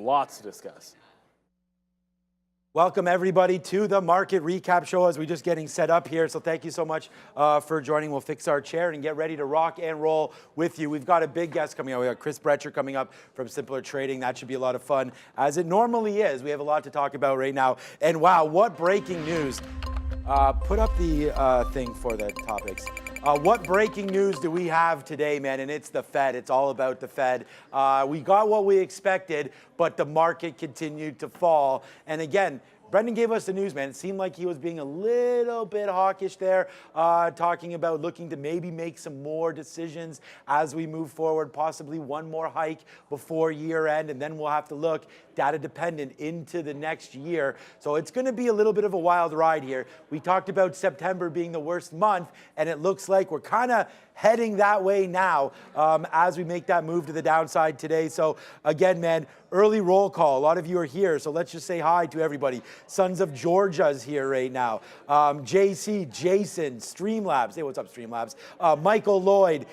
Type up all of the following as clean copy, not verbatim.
lots to discuss. Welcome everybody to the market recap show as we're just getting set up here. So thank you so much for joining. We'll fix our chair and get ready to rock and roll with you. We've got a big guest coming up. We got Chris Brecher coming up from Simpler Trading. That should be a lot of fun, as it normally is. We have a lot to talk about right now. And wow, what breaking news. Put up the thing for the topics. What breaking news do we have today, man? And it's the Fed. It's all about the Fed. We got what we expected, but the market continued to fall. And again, Brendan gave us the news, man. It seemed like he was being a little bit hawkish there, talking about looking to maybe make some more decisions as we move forward, possibly one more hike before year end, and then we'll have to look data dependent into the next year. So it's going to be a little bit of a wild ride here. We talked about September being the worst month, and it looks like we're kind of heading that way now as we make that move to the downside today. So again, man, early roll call. A lot of you are here, so let's just say hi to everybody. Sons of Georgia's here right now. JC, Jason, Streamlabs. Hey, what's up, Streamlabs? Michael Lloyd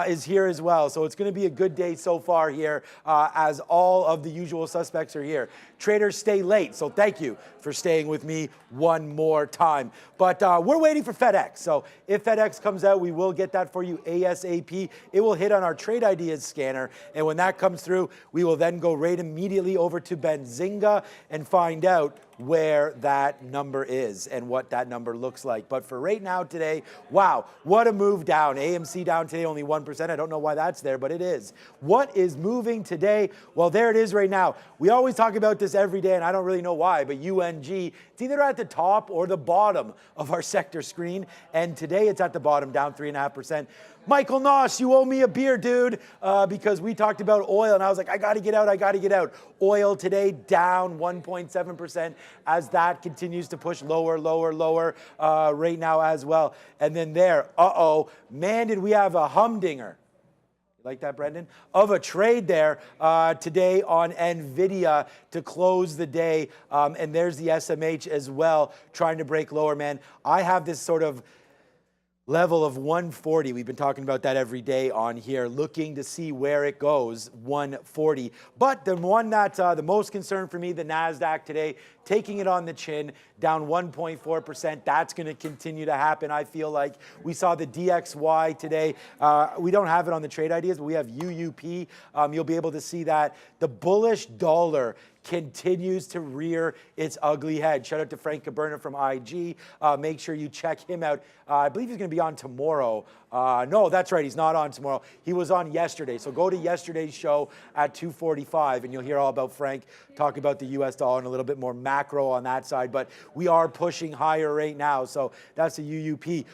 is here as well. So it's going to be a good day so far here as all of the usual suspects are here. Traders stay late, so thank you for staying with me one more time. But we're waiting for FedEx. So if FedEx comes out, we will get that for you ASAP. It will hit on our Trade Ideas scanner. And when that comes through, we will then go right immediately over to Benzinga and find out where that number is and what that number looks like. But for right now today, wow, what a move down. AMC down today, only 1%. I don't know why that's there, but it is. What is moving today? Well, there it is right now. We always talk about this every day, and I don't really know why, but UNG, it's either at the top or the bottom of our sector screen, and today it's at the bottom, down 3.5%. Michael Nosh, you owe me a beer, dude, because we talked about oil, and I was like, I got to get out. Oil today down 1.7% as that continues to push lower right now as well. And then there, man, did we have a humdinger. Like that, Brendan? Of a trade there today on NVIDIA to close the day. And there's the SMH as well, trying to break lower, man. I have this sort of level of 140. We've been talking about that every day on here, looking to see where it goes, 140. But the one that's the most concern for me, the NASDAQ today, taking it on the chin, down 1.4%. That's going to continue to happen, I feel like. We saw the DXY today. We don't have it on the Trade Ideas, but we have UUP. You'll be able to see that. The bullish dollar continues to rear its ugly head. Shout out to Frank Caberna from IG. Make sure you check him out. I believe he's going to be on tomorrow. No, that's right. He's not on tomorrow. He was on yesterday. So go to yesterday's show at 2:45 and you'll hear all about Frank talk about the US dollar and a little bit more macro on that side. But we are pushing higher right now. So that's a UUP.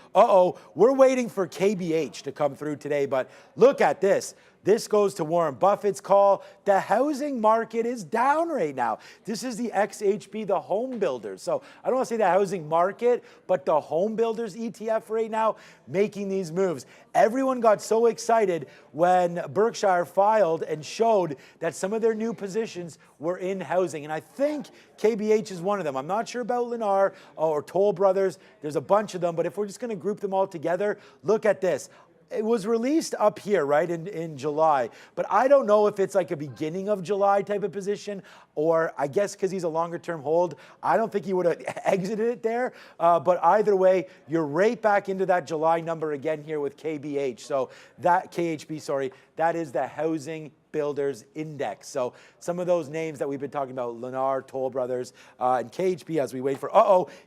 We're waiting for KBH to come through today. But look at this. This goes to Warren Buffett's call. The housing market is down right now. This is the XHB, the home builders. So I don't want to say the housing market, but the home builders ETF right now making these moves. Everyone got so excited when Berkshire filed and showed that some of their new positions were in housing. And I think KBH is one of them. I'm not sure about Lennar or Toll Brothers. There's a bunch of them. But if we're just going to group them all together, look at this. It was released up here, right, in July. But I don't know if it's like a beginning of July type of position, or I guess because he's a longer-term hold, I don't think he would have exited it there. But either way, you're right back into that July number again here with KBH. So that, KHB, sorry, that is the Housing Builders Index. So some of those names that we've been talking about, Lennar, Toll Brothers, and KHB as we wait for,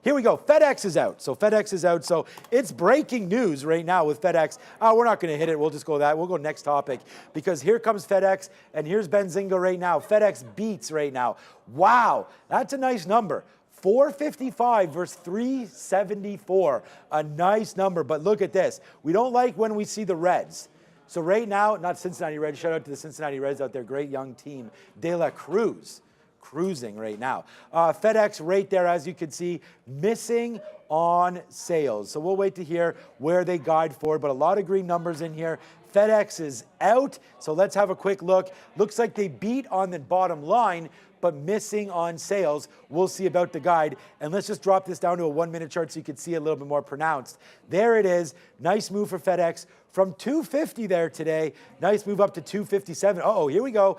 here we go. FedEx is out. So FedEx is out. So it's breaking news right now with FedEx. We're not going to hit it. We'll just go that. We'll go next topic because here comes FedEx and here's Benzinga right now. FedEx beats right now. Wow, that's a nice number. 455 versus 374. A nice number. But look at this. We don't like when we see the reds. So right now, not Cincinnati Reds, shout out to the Cincinnati Reds out there, great young team. De La Cruz, cruising right now. FedEx right there, as you can see, missing on sales. So we'll wait to hear where they guide for, but a lot of green numbers in here. FedEx is out, so let's have a quick look. Looks like they beat on the bottom line, but missing on sales. We'll see about the guide. And let's just drop this down to a 1-minute chart so you can see a little bit more pronounced. There it is. Nice move for FedEx from 250 there today. Nice move up to 257. Uh-oh, here we go.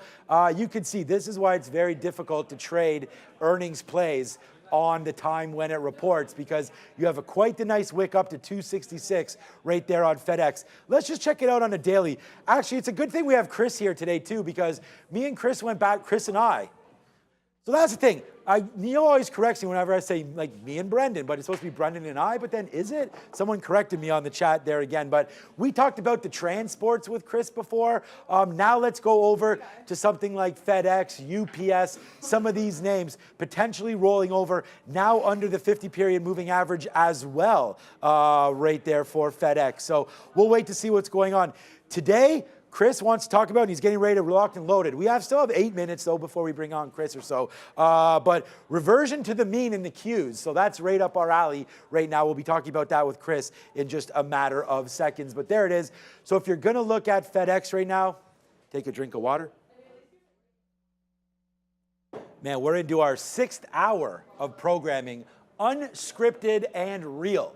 You can see this is why it's very difficult to trade earnings plays on the time when it reports, because you have quite the nice wick up to 266 right there on FedEx. Let's just check it out on a daily. Actually, it's a good thing we have Chris here today too, because me and Chris went back, Chris and I. So that's the thing. Neil always corrects me whenever I say like me and Brendan, but it's supposed to be Brendan and I, but then is it? Someone corrected me on the chat there again, but we talked about the transports with Chris before. Now let's go over to something like FedEx, UPS, some of these names potentially rolling over now under the 50-period moving average as well, right there for FedEx. So we'll wait to see what's going on. Today, Chris wants to talk about, and he's getting ready to locked and loaded. We still have 8 minutes, though, before we bring on Chris or so. But reversion to the mean in the Qs, so that's right up our alley right now. We'll be talking about that with Chris in just a matter of seconds. But there it is. So if you're going to look at FedEx right now, take a drink of water. Man, we're into our 6th hour of programming, unscripted and real.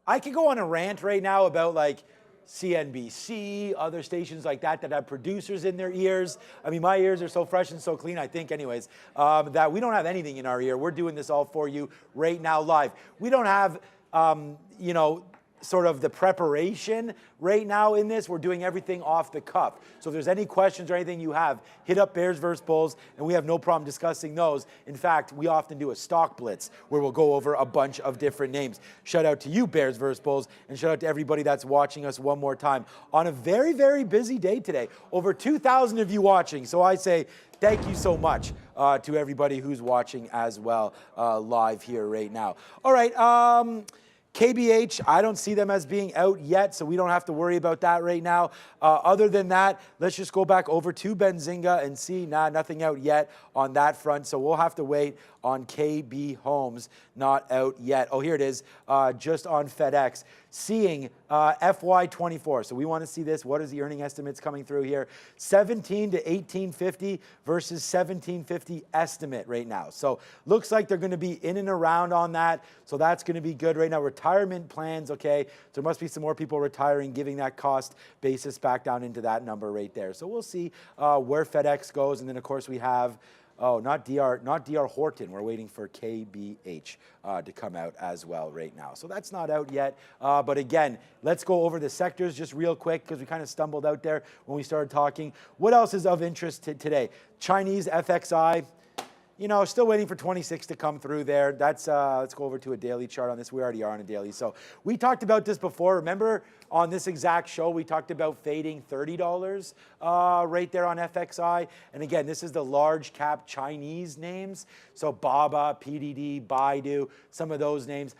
I could go on a rant right now about, like, CNBC, other stations like that have producers in their ears. I mean, my ears are so fresh and so clean, I think anyways, that we don't have anything in our ear. We're doing this all for you right now live. We don't have, you know, sort of the preparation right now in this. We're doing everything off the cuff. So if there's any questions or anything you have, hit up Bears versus Bulls, and we have no problem discussing those. In fact, we often do a stock blitz where we'll go over a bunch of different names. Shout out to you, Bears versus Bulls, and shout out to everybody that's watching us one more time on a very, very busy day today. Over 2,000 of you watching. So I say thank you so much to everybody who's watching as well live here right now. All right. KBH, I don't see them as being out yet, so we don't have to worry about that right now. Other than that, let's just go back over to Benzinga and see, nothing out yet on that front, so we'll have to wait on KB Homes, not out yet. Oh, here it is, just on FedEx. Seeing FY24, so we want to see this. What is the earning estimates coming through here? 17 to 1850 versus 1750 estimate right now. So looks like they're going to be in and around on that, so that's going to be good right now. Retirement plans, okay, there must be some more people retiring, giving that cost basis back down into that number right there. So we'll see where FedEx goes, and then of course we have not DR Horton. We're waiting for KBH to come out as well right now. So that's not out yet. But again, let's go over the sectors just real quick because we kind of stumbled out there when we started talking. What else is of interest today? Chinese FXI. You know, still waiting for 26 to come through there. That's let's go over to a daily chart on this. We already are on a daily. So we talked about this before. Remember on this exact show, we talked about fading $30 right there on FXI. And again, this is the large cap Chinese names. So Baba, PDD, Baidu, some of those names.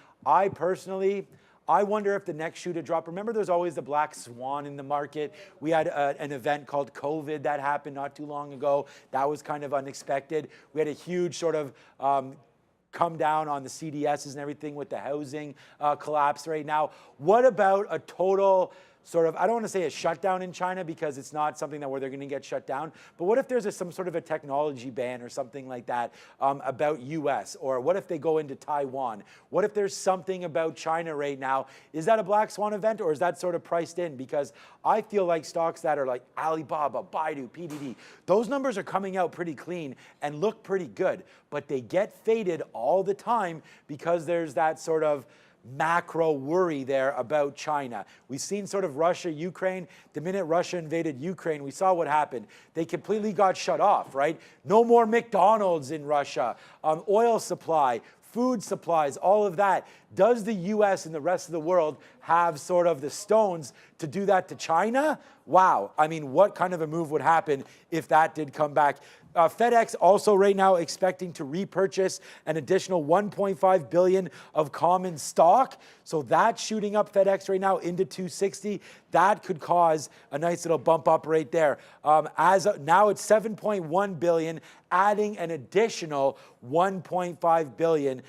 I wonder if the next shoe to drop, remember there's always the black swan in the market. We had an event called COVID that happened not too long ago. That was kind of unexpected. We had a huge sort of come down on the CDSs and everything with the housing collapse right now. What about a total sort of, I don't want to say a shutdown in China because it's not something that where they're going to get shut down, but what if there's some sort of a technology ban or something like that about US, or what if they go into Taiwan? What if there's something about China right now? Is that a black swan event, or is that sort of priced in? Because I feel like stocks that are like Alibaba, Baidu, PDD, those numbers are coming out pretty clean and look pretty good, but they get faded all the time because there's that sort of macro worry there about China. We've seen sort of Russia, Ukraine. The minute Russia invaded Ukraine, we saw what happened. They completely got shut off, right? No more McDonald's in Russia. Oil supply, food supplies, all of that. Does the US and the rest of the world have sort of the stones to do that to China? Wow. I mean, what kind of a move would happen if that did come back? FedEx also right now expecting to repurchase an additional $1.5 billion of common stock. So that's shooting up FedEx right now into 260. That could cause a nice little bump up right there. Now it's $7.1 billion, adding an additional $1.5 billion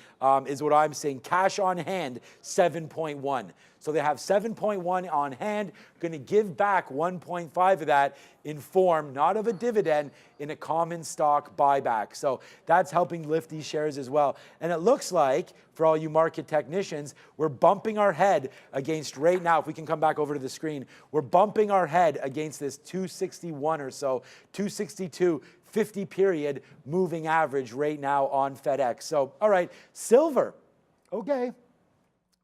is what I'm saying. Cash on hand, $7.1. So they have 7.1 on hand, going to give back 1.5 of that in form, not of a dividend, in a common stock buyback. So that's helping lift these shares as well. And it looks like, for all you market technicians, we're bumping our head against right now, if we can come back over to the screen, we're bumping our head against this 261 or so, 262, 50 period moving average right now on FedEx. So, all right, silver, okay.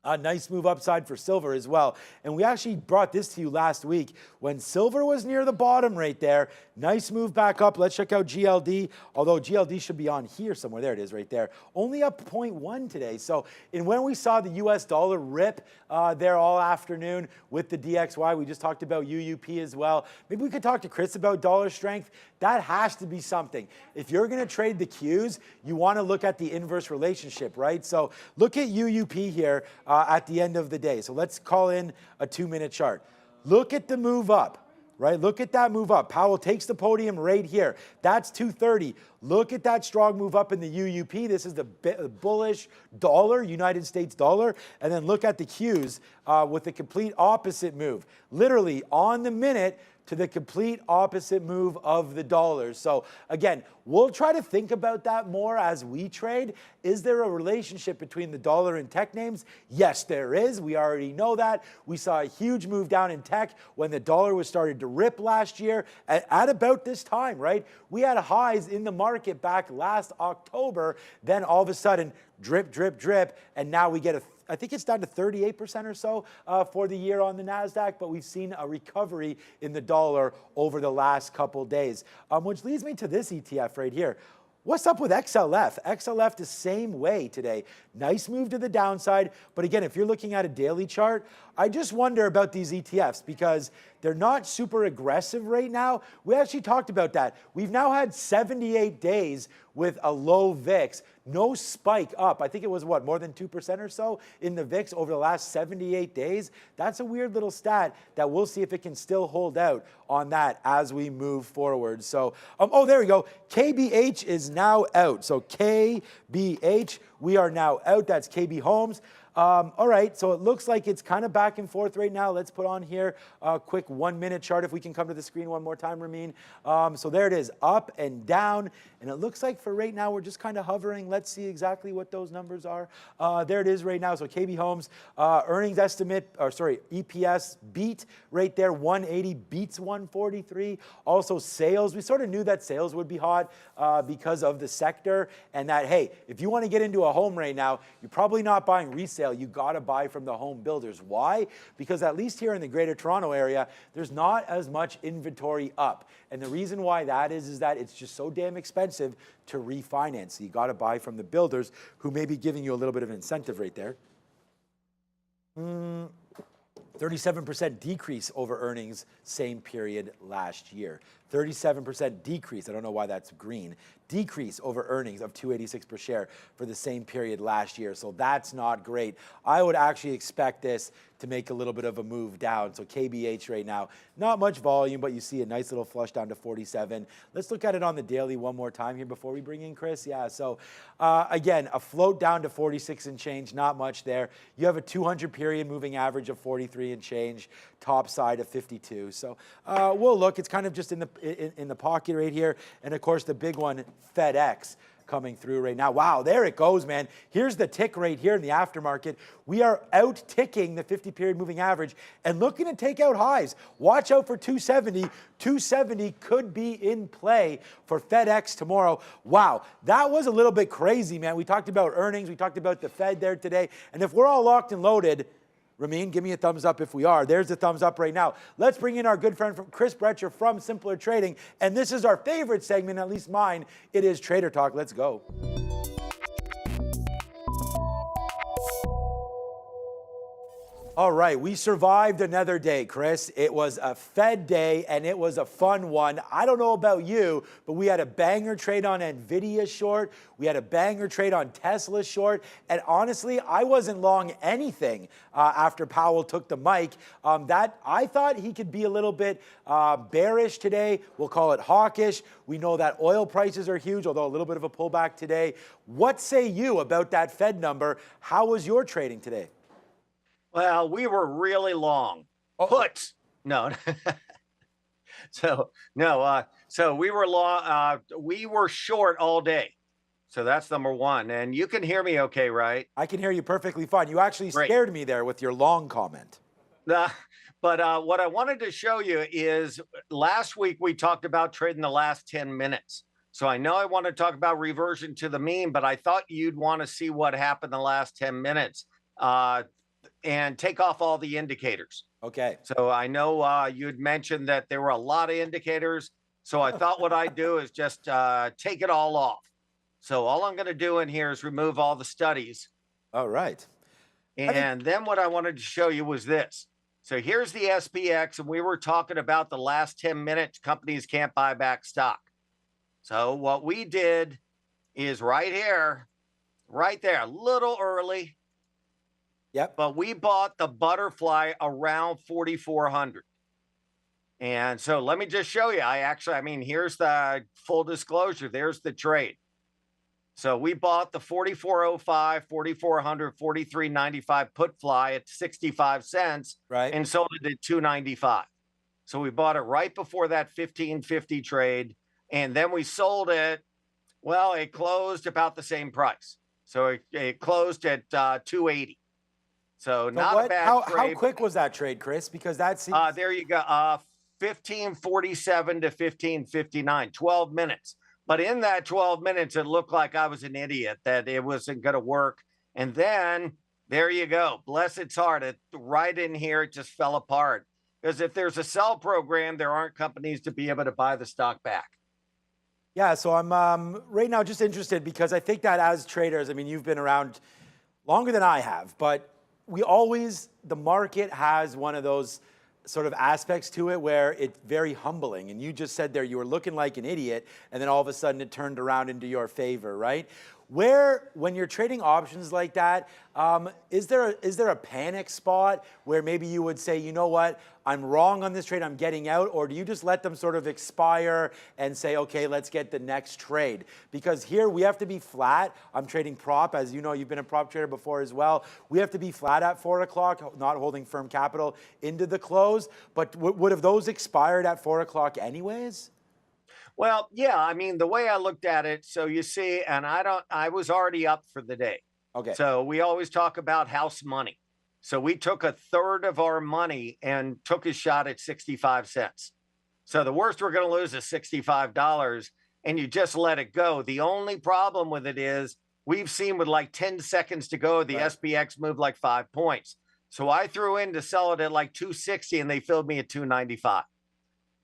A nice move upside for silver as well. And we actually brought this to you last week when silver was near the bottom right there. Nice move back up. Let's check out GLD, although GLD should be on here somewhere. There it is right there. Only up 0.1 today. So when we saw the US dollar rip there all afternoon with the DXY, we just talked about UUP as well. Maybe we could talk to Chris about dollar strength. That has to be something. If you're going to trade the Qs, you want to look at the inverse relationship, right? So look at UUP here at the end of the day. So let's call in a 2-minute chart. Look at the move up, right? Look at that move up. Powell takes the podium right here. That's 230. Look at that strong move up in the UUP. This is the bullish dollar, United States dollar. And then look at the Qs with the complete opposite move. Literally on the minute, to the complete opposite move of the dollars. So again, we'll try to think about that more as we trade. Is there a relationship between the dollar and tech names? Yes, there is. We already know that. We saw a huge move down in tech when the dollar was started to rip last year at about this time, right? We had highs in the market back last October. Then all of a sudden, drip, drip, drip. And now we get I think it's down to 38% or so for the year on the NASDAQ, but we've seen a recovery in the dollar over the last couple days, which leads me to this ETF right here. What's up with XLF? XLF the same way today. Nice move to the downside. But again, if you're looking at a daily chart, I just wonder about these ETFs because they're not super aggressive right now. We actually talked about that. We've now had 78 days with a low VIX, no spike up. I think it was what, more than 2% or so in the VIX over the last 78 days. That's a weird little stat that we'll see if it can still hold out on that as we move forward. So, oh, there we go. KBH is now out. So KBH, we are now out. That's KB Homes. All right, so it looks like it's kind of back and forth right now. Let's put on here a quick 1-minute chart if we can come to the screen one more time, Ramin. So there it is, up and down. And it looks like for right now, we're just kind of hovering. Let's see exactly what those numbers are. There it is right now. So KB Homes, earnings estimate, or sorry, EPS beat right there. 180 beats 143. Also sales, we sort of knew that sales would be hot because of the sector. And that, hey, if you want to get into a home right now, you're probably not buying resale. You got to buy from the home builders. Why? Because at least here in the Greater Toronto area, there's not as much inventory up. And the reason why that is that it's just so damn expensive to refinance. So you got to buy from the builders who may be giving you a little bit of incentive right there. 37% decrease over earnings same period last year. 37% decrease, I don't know why that's green, decrease over earnings of $2.86 per share for the same period last year. So that's not great. I would actually expect this to make a little bit of a move down. So KBH right now, not much volume, but you see a nice little flush down to 47. Let's look at it on the daily one more time here before we bring in Chris. Yeah, so again, a float down to 46 and change, not much there. You have a 200 period moving average of 43 and change, top side of 52. So we'll look, it's kind of just in the pocket right here. And of course, the big one, FedEx, coming through right now. Wow, there it goes, man. Here's the tick right here in the aftermarket. We are out ticking the 50-period moving average and looking to take out highs. Watch out for 270. 270 could be in play for FedEx tomorrow. Wow, that was a little bit crazy, man. We talked about earnings. We talked about the Fed there today. And if we're all locked and loaded, Ramin, give me a thumbs up if we are. There's the thumbs up right now. Let's bring in our good friend from Chris Brecher from Simpler Trading. And this is our favorite segment, at least mine. It is Trader Talk. Let's go. All right, we survived another day, Chris. It was a Fed day, and it was a fun one. I don't know about you, but we had a banger trade on NVIDIA short. We had a banger trade on Tesla short. And honestly, I wasn't long anything after Powell took the mic. I thought he could be a little bit bearish today. We'll call it hawkish. We know that oil prices are huge, although a little bit of a pullback today. What say you about that Fed number? How was your trading today? Well, we were really long. Uh-oh. Puts. No. So we were long, we were short all day. So that's number one. And you can hear me okay, right? I can hear you perfectly fine. You actually Great. scared me there with your long comment. Uh, but what I wanted to show you is last week we talked about trading the last 10 minutes. So I know I want to talk about reversion to the mean, but I thought you'd want to see what happened the last 10 minutes and take off all the indicators. Okay. So I know you'd mentioned that there were a lot of indicators. So I thought what I'd do is just take it all off. So all I'm going to do in here is remove all the studies. All right. And then what I wanted to show you was this. So here's the SPX, and we were talking about the last 10 minutes, companies can't buy back stock. So what we did is right here, right there, a little early. Yep. But we bought the butterfly around 4,400. And so let me just show you. I mean, here's the full disclosure. There's the trade. So we bought the 4405, 4400, 4395 put fly at 65 cents, right, and sold it at 295. So we bought it right before that 1550 trade, and then we sold it. Well, it closed about the same price. So it closed at 280. So not a bad trade. How quick was that trade, Chris? Because that seems there you go. 1547 to 1559, 12 minutes. But in that 12 minutes, it looked like I was an idiot, that it wasn't going to work. And then there you go. Bless its heart. Right in here, it just fell apart. Because if there's a sell program, there aren't companies to be able to buy the stock back. Yeah, so I'm right now just interested because I think that as traders, I mean, you've been around longer than I have, but the market has one of those sort of aspects to it where it's very humbling. And you just said there you were looking like an idiot, and then all of a sudden it turned around into your favor, right? When you're trading options like that, is there a panic spot where maybe you would say, you know what, I'm wrong on this trade, I'm getting out, or do you just let them sort of expire and say, okay, let's get the next trade? Because here we have to be flat. I'm trading prop, as you know, you've been a prop trader before as well. We have to be flat at 4 o'clock, not holding firm capital into the close. But would have those expired at 4 o'clock anyways? Well, yeah, I mean, the way I looked at it, so you see, and I was already up for the day. Okay. So we always talk about house money. So we took a third of our money and took a shot at 65 cents. So the worst we're going to lose is $65, and you just let it go. The only problem with it is we've seen with like 10 seconds to go, the SPX moved like 5 points. So I threw in to sell it at like 260, and they filled me at 295.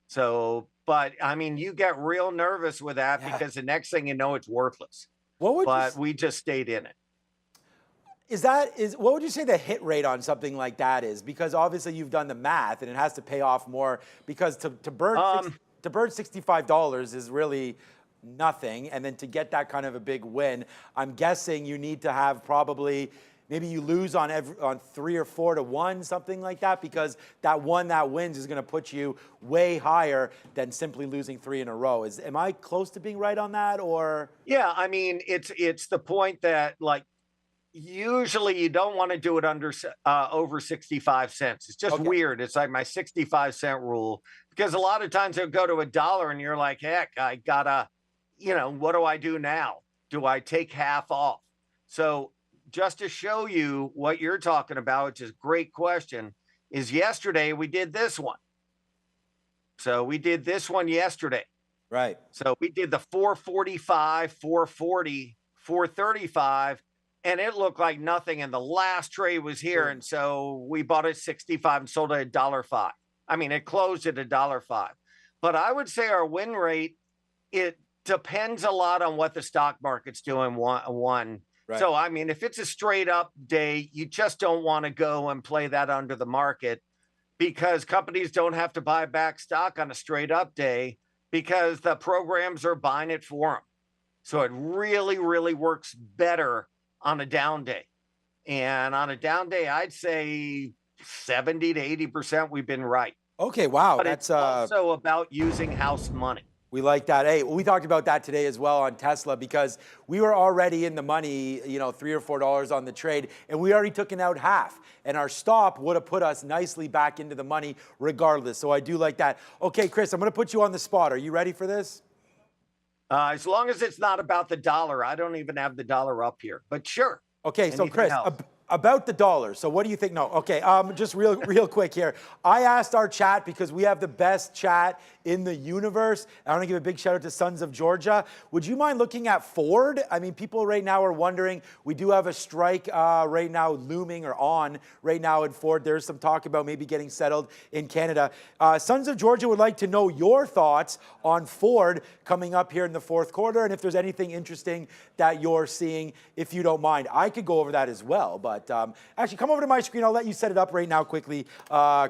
So, but I mean, you get real nervous with that because the next thing you know, it's worthless. We just stayed in it. What would you say the hit rate on something like that is? Because obviously you've done the math and it has to pay off more, because to burn $65 is really nothing. And then to get that kind of a big win, I'm guessing you need to have probably, maybe you lose on 3 or 4 to 1, something like that, because that one that wins is going to put you way higher than simply losing 3 in a row. Am I close to being right on that, or? Yeah, I mean, it's the point that, like, usually you don't want to do it over 65 cents. It's just weird. It's like my 65-cent rule, because a lot of times it'll go to $1 and you're like, heck, I gotta, what do I do now? Do I take half off? So just to show you what you're talking about, which is a great question, is yesterday we did this one. So we did this one yesterday. Right. So we did the 445, 440, 435, and it looked like nothing. And the last trade was here. And so we bought it 65 and sold it at $1.05. I mean, it closed at $1.05. But I would say our win rate, it depends a lot on what the stock market's doing. One. Right. So, I mean, if it's a straight up day, you just don't want to go and play that under the market, because companies don't have to buy back stock on a straight up day because the programs are buying it for them. So it really, really works better on a down day. And on a down day, I'd say 70 to 80% we've been right. Okay, wow. But it's also about using house money. We like that. Hey, we talked about that today as well on Tesla because we were already in the money, you know, $3 or $4 on the trade, and we already took out half. And our stop would have put us nicely back into the money regardless. So I do like that. Okay, Chris, I'm going to put you on the spot. Are you ready for this? As long as it's not about the dollar. I don't even have the dollar up here, but sure. Okay, so Anything Chris, else? about the dollar. So what do you think? No, okay, just real quick here. I asked our chat because we have the best chat in the universe. I want to give a big shout out to Sons of Georgia. Would you mind looking at Ford? I mean, people right now are wondering, we do have a strike right now looming or on right now at Ford. There's some talk about maybe getting settled in Canada. Sons of Georgia would like to know your thoughts on Ford coming up here in the fourth quarter, and if there's anything interesting that you're seeing, if you don't mind. I could go over that as well, but actually, come over to my screen. I'll let you set it up right now quickly,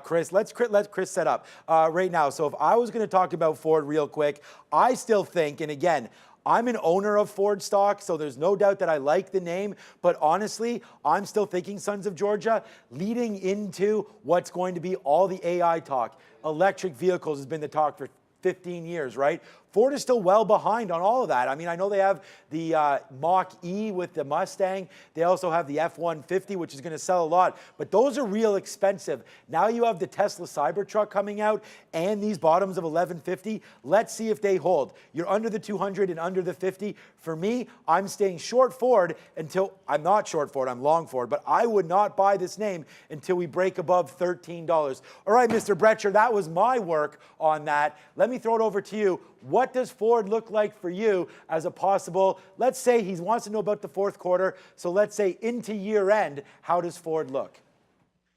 Chris. Let Chris set up right now. So if I was going to talk about Ford real quick, I still think, and again, I'm an owner of Ford stock, so there's no doubt that I like the name, but honestly, I'm still thinking Sons of Georgia leading into what's going to be all the AI talk. Electric vehicles has been the talk for 15 years, right? Ford is still well behind on all of that. I mean, I know they have the Mach-E with the Mustang. They also have the F-150, which is going to sell a lot. But those are real expensive. Now you have the Tesla Cybertruck coming out and these bottoms of 1150. Let's see if they hold. You're under the 200 and under the 50. For me, I'm staying short Ford until, I'm not short Ford, I'm long Ford, but I would not buy this name until we break above $13. All right, Mr. Brecher, that was my work on that. Let me throw it over to you. What does Ford look like for you as a possible, let's say he wants to know about the fourth quarter, so let's say into year end, how does Ford look?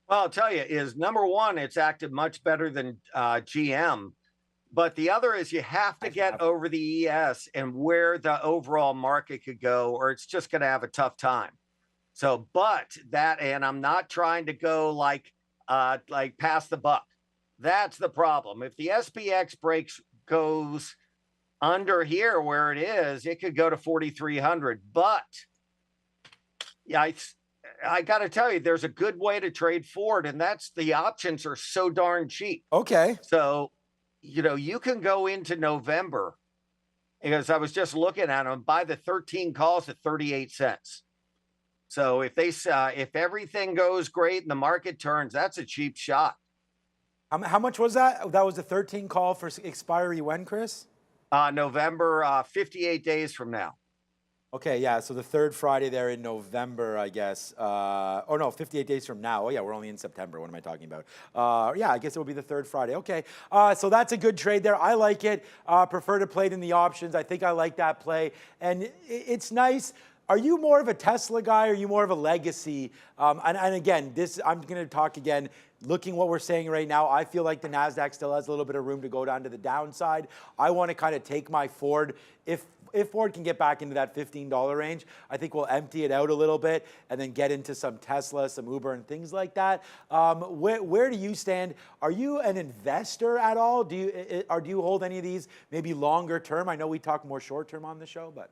Well, I'll tell you, is number one, it's acted much better than GM. But the other is you have to get over the ES and where the overall market could go, or it's just going to have a tough time. So, but that, and I'm not trying to go like past the buck. That's the problem. If the SPX goes under here where it is, it could go to 4,300. But yeah, I got to tell you, there's a good way to trade Ford, and that's the options are so darn cheap. Okay. So, you know, you can go into November, because I was just looking at them, buy the 13 calls at 38 cents. So if if everything goes great and the market turns, that's a cheap shot. How much was that? That was a 13 call for expiry when, Chris? November, 58 days from now. Okay, yeah, so the third Friday there in November, I guess. Oh, no, 58 days from now. Oh, yeah, we're only in September. What am I talking about? Yeah, I guess it will be the third Friday. Okay, so that's a good trade there. I like it. Prefer to play it in the options. I think I like that play. And it's nice. Are you more of a Tesla guy or are you more of a legacy? And again, I'm going to talk again. Looking what we're saying right now, I feel like the NASDAQ still has a little bit of room to go down to the downside. I want to kind of take my Ford. If Ford can get back into that $15 range, I think we'll empty it out a little bit and then get into some Tesla, some Uber, and things like that. Where do you stand? Are you an investor at all? Do you hold any of these maybe longer term? I know we talk more short term on the show, but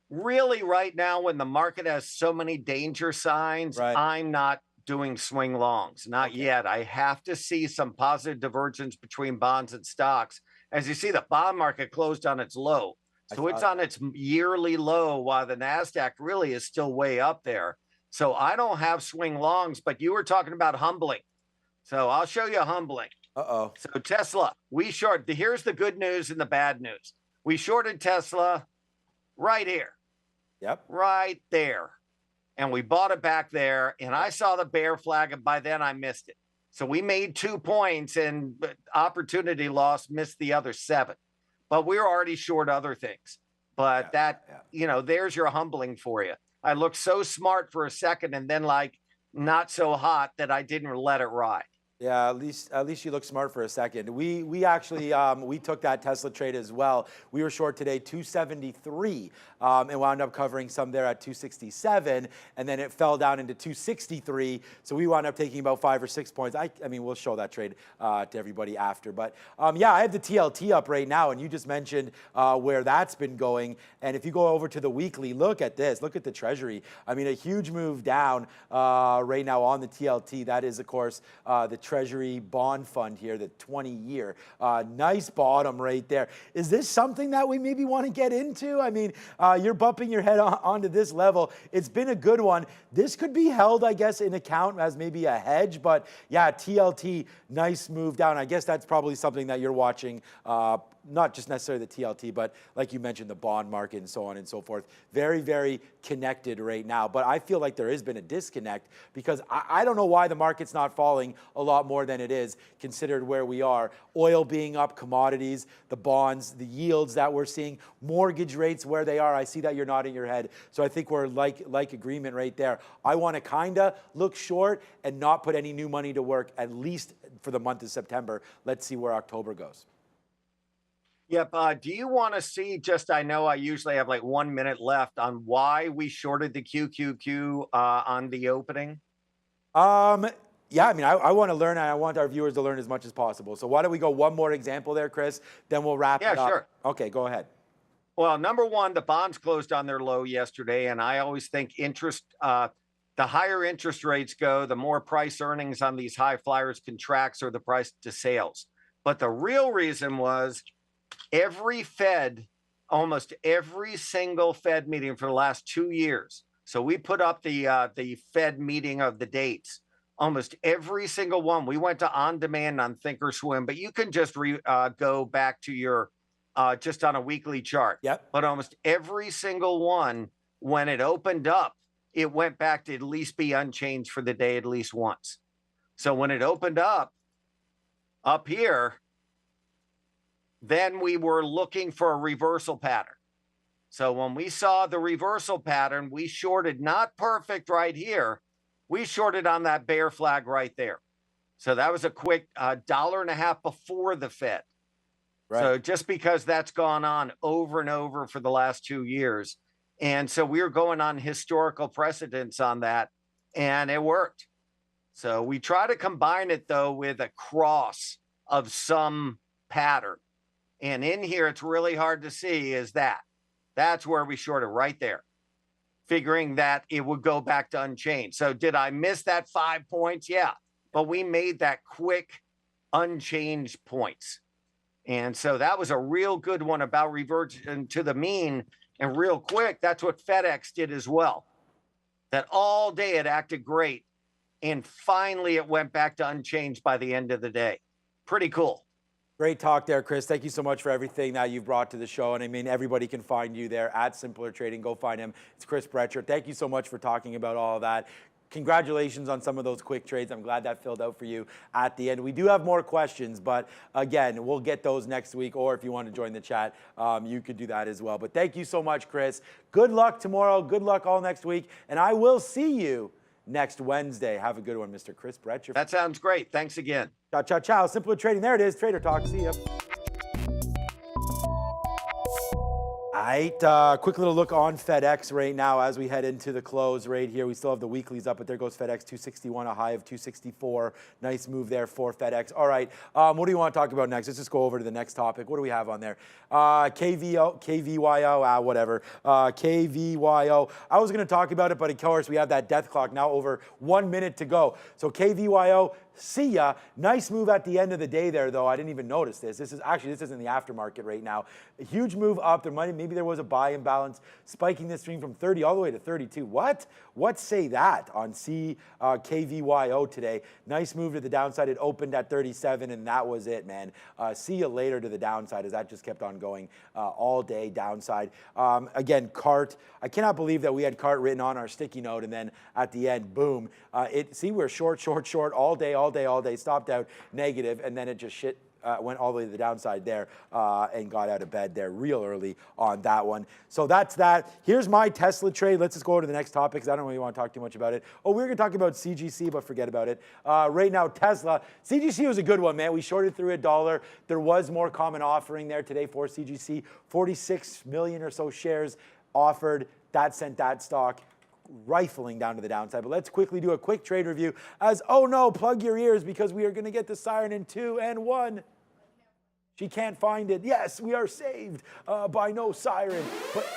really right now when the market has so many danger signs, right, I'm not doing swing longs, not yet. I have to see some positive divergence between bonds and stocks. As you see, the bond market closed on its low. So it's on its yearly low while the NASDAQ really is still way up there. So I don't have swing longs, but you were talking about humbling. So I'll show you humbling. Uh-oh. So Tesla, here's the good news and the bad news. We shorted Tesla right here. Yep. Right there. And we bought it back there, and I saw the bear flag, and by then I missed it. So we made 2 points, and opportunity loss missed the other 7. But we were already short other things. But you know, there's your humbling for you. I looked so smart for a second, and then like not so hot that I didn't let it ride. Yeah, at least you look smart for a second. We actually we took that Tesla trade as well. We were short today 273 and wound up covering some there at 267, and then it fell down into 263. So we wound up taking about 5 or 6 points. I mean, we'll show that trade to everybody after. But yeah, I have the TLT up right now, and you just mentioned where that's been going. And if you go over to the weekly, look at this. Look at the Treasury. I mean, a huge move down right now on the TLT. That is, of course, the Treasury bond fund here, the 20-year. Nice bottom right there. Is this something that we maybe want to get into? I mean, you're bumping your head onto this level. It's been a good one. This could be held, I guess, in account as maybe a hedge, but yeah, TLT, nice move down. I guess that's probably something that you're watching, not just necessarily the TLT, but like you mentioned, the bond market and so on and so forth. Very, very connected right now. But I feel like there has been a disconnect because I don't know why the market's not falling a lot more than it is, considered where we are. Oil being up, commodities, the bonds, the yields that we're seeing, mortgage rates where they are. I see that you're nodding your head. So I think we're like agreement right there. I want to kind of look short and not put any new money to work, at least for the month of September. Let's see where October goes. Yep. Do you want to see just, I know I usually have like 1 minute left on why we shorted the QQQ on the opening? Yeah, I mean, I want to learn, and I want our viewers to learn as much as possible. So why don't we go one more example there, Chris? Then we'll wrap it up. Yeah, sure. Okay, go ahead. Well, number one, the bonds closed on their low yesterday, and I always think the higher interest rates go, the more price earnings on these high flyers contracts or the price to sales. But the real reason was almost every single Fed meeting for the last 2 years. So we put up the Fed meeting of the dates. Almost every single one. We went to on demand on Thinkorswim, but you can just go back to your just on a weekly chart. Yep. But almost every single one, when it opened up, it went back to at least be unchanged for the day at least once. So when it opened up here, then we were looking for a reversal pattern. So when we saw the reversal pattern, we shorted, not perfect right here. We shorted on that bear flag right there. So that was a quick $1.50 before the Fed. Right. So just because that's gone on over and over for the last 2 years. And so we were going on historical precedents on that, and it worked. So we try to combine it, though, with a cross of some pattern. And in here, it's really hard to see is that. That's where we shorted right there, figuring that it would go back to unchanged. So did I miss that 5 points? Yeah, but we made that quick unchanged points. And so that was a real good one about reversion to the mean. And real quick, that's what FedEx did as well. That all day it acted great. And finally, it went back to unchanged by the end of the day. Pretty cool. Great talk there, Chris. Thank you so much for everything that you've brought to the show. And I mean, everybody can find you there at Simpler Trading. Go find him. It's Chris Brecher. Thank you so much for talking about all of that. Congratulations on some of those quick trades. I'm glad that filled out for you at the end. We do have more questions, but again, we'll get those next week. Or if you want to join the chat, you could do that as well. But thank you so much, Chris. Good luck tomorrow. Good luck all next week. And I will see you next Wednesday. Have a good one, Mr. Chris Brecher. That sounds great. Thanks again. Ciao, ciao, ciao. Simpler Trading. There it is. Trader Talk. See ya. All right, quick little look on FedEx right now as we head into the close right here. We still have the weeklies up, but there goes FedEx 261, a high of 264. Nice move there for FedEx. All right, what do you want to talk about next? Let's just go over to the next topic. What do we have on there? KVYO, whatever. KVYO. I was going to talk about it, but of course we have that death clock now over 1 minute to go. So KVYO, see ya. Nice move at the end of the day there, though. I didn't even notice this. This is in the aftermarket right now. A huge move up. Maybe there was a buy imbalance, spiking this stream from 30 all the way to 32. What? What say that on KVYO today? Nice move to the downside. It opened at 37, and that was it, man. See you later to the downside as that just kept on going all day downside. Again, CART. I cannot believe that we had CART written on our sticky note, and then at the end, boom. We're short all day, stopped out negative, and then it just went all the way to the downside there and got out of bed there real early on that one. So that's that. Here's my Tesla trade. Let's just go to the next topic because I don't really want to talk too much about it. Oh, we were going to talk about CGC, but forget about it. Right now, Tesla. CGC was a good one, man. We shorted through $1. There was more common offering there today for CGC. 46 million or so shares offered. That sent that stock rifling down to the downside. But let's quickly do a quick trade review as, oh no, plug your ears because we are going to get the siren in 2 and 1. She can't find it. Yes, we are saved by no siren. But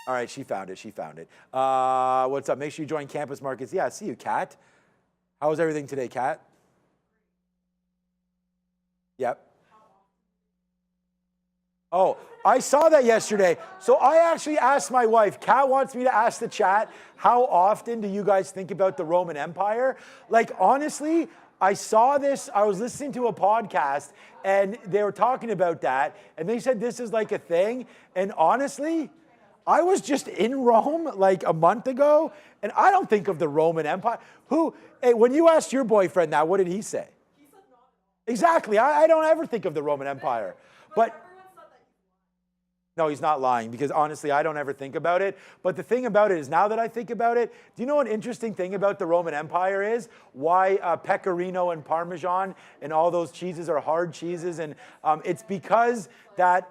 all right, she found it. What's up? Make sure you join Campus Markets. Yeah, see you, Kat. How was everything today, Kat? Yep. Oh, I saw that yesterday. So I actually asked my wife, Kat wants me to ask the chat, how often do you guys think about the Roman Empire? Like, honestly, I saw this, I was listening to a podcast and they were talking about that and they said this is like a thing. And honestly, I was just in Rome like a month ago and I don't think of the Roman Empire. Hey, when you asked your boyfriend that, what did he say? He said not. Exactly, I don't ever think of the Roman Empire. But no, he's not lying because honestly, I don't ever think about it. But the thing about it is now that I think about it, do you know an interesting thing about the Roman Empire is? Why Pecorino and Parmesan and all those cheeses are hard cheeses. And it's because that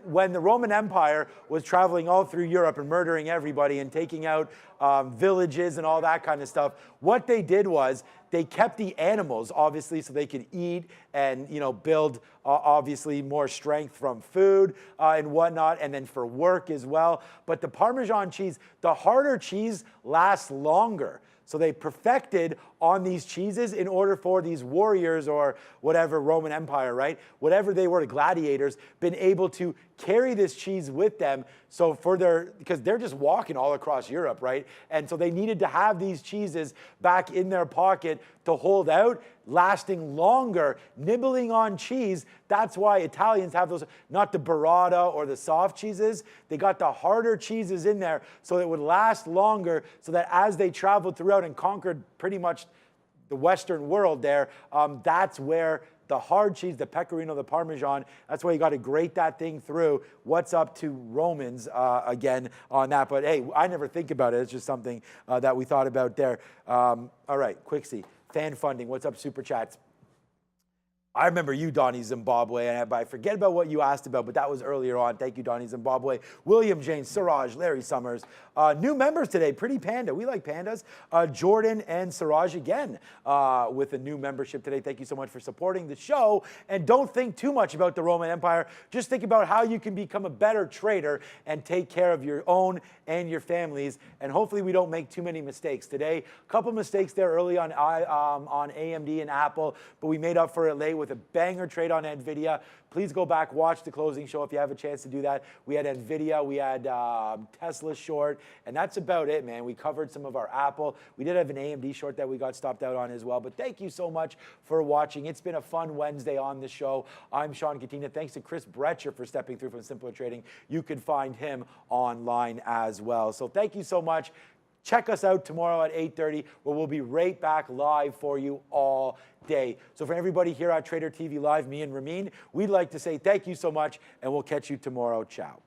when the Roman Empire was traveling all through Europe and murdering everybody and taking out villages and all that kind of stuff, what they did was they kept the animals, obviously, so they could eat and build obviously more strength from food and whatnot, and then for work as well. But the Parmesan cheese, the harder cheese lasts longer. So they perfected on these cheeses in order for these warriors or whatever, Roman Empire, right? Whatever they were, gladiators, been able to carry this cheese with them. So because they're just walking all across Europe, right? And so they needed to have these cheeses back in their pocket to hold out, lasting longer, nibbling on cheese. That's why Italians have those, not the burrata or the soft cheeses. They got the harder cheeses in there so it would last longer, so that as they traveled throughout and conquered pretty much the Western world there, that's where the hard cheese, the pecorino, the Parmesan, that's why you got to grate that thing through. What's up to Romans again on that? But hey, I never think about it. It's just something that we thought about there. All right, Quixie, fan funding. What's up, Super Chats? I remember you, Donnie Zimbabwe, and I forget about what you asked about, but that was earlier on. Thank you, Donnie Zimbabwe. William James, Siraj, Larry Summers. New members today, Pretty Panda. We like pandas. Jordan and Siraj again with a new membership today. Thank you so much for supporting the show. And don't think too much about the Roman Empire. Just think about how you can become a better trader and take care of your own and your families. And hopefully we don't make too many mistakes today. A couple mistakes there early on AMD and Apple, but we made up for it late with a banger trade on NVIDIA. Please go back, watch the closing show if you have a chance to do that. We had NVIDIA, we had Tesla short, and that's about it, man. We covered some of our Apple. We did have an AMD short that we got stopped out on as well, but thank you so much for watching. It's been a fun Wednesday on the show. I'm Sean Katina. Thanks to Chris Brecher for stepping through from Simpler Trading. You can find him online as well. So thank you so much. Check us out tomorrow at 8:30, where we'll be right back live for you all day. So for everybody here at Trader TV Live, me and Ramin, we'd like to say thank you so much, and we'll catch you tomorrow. Ciao.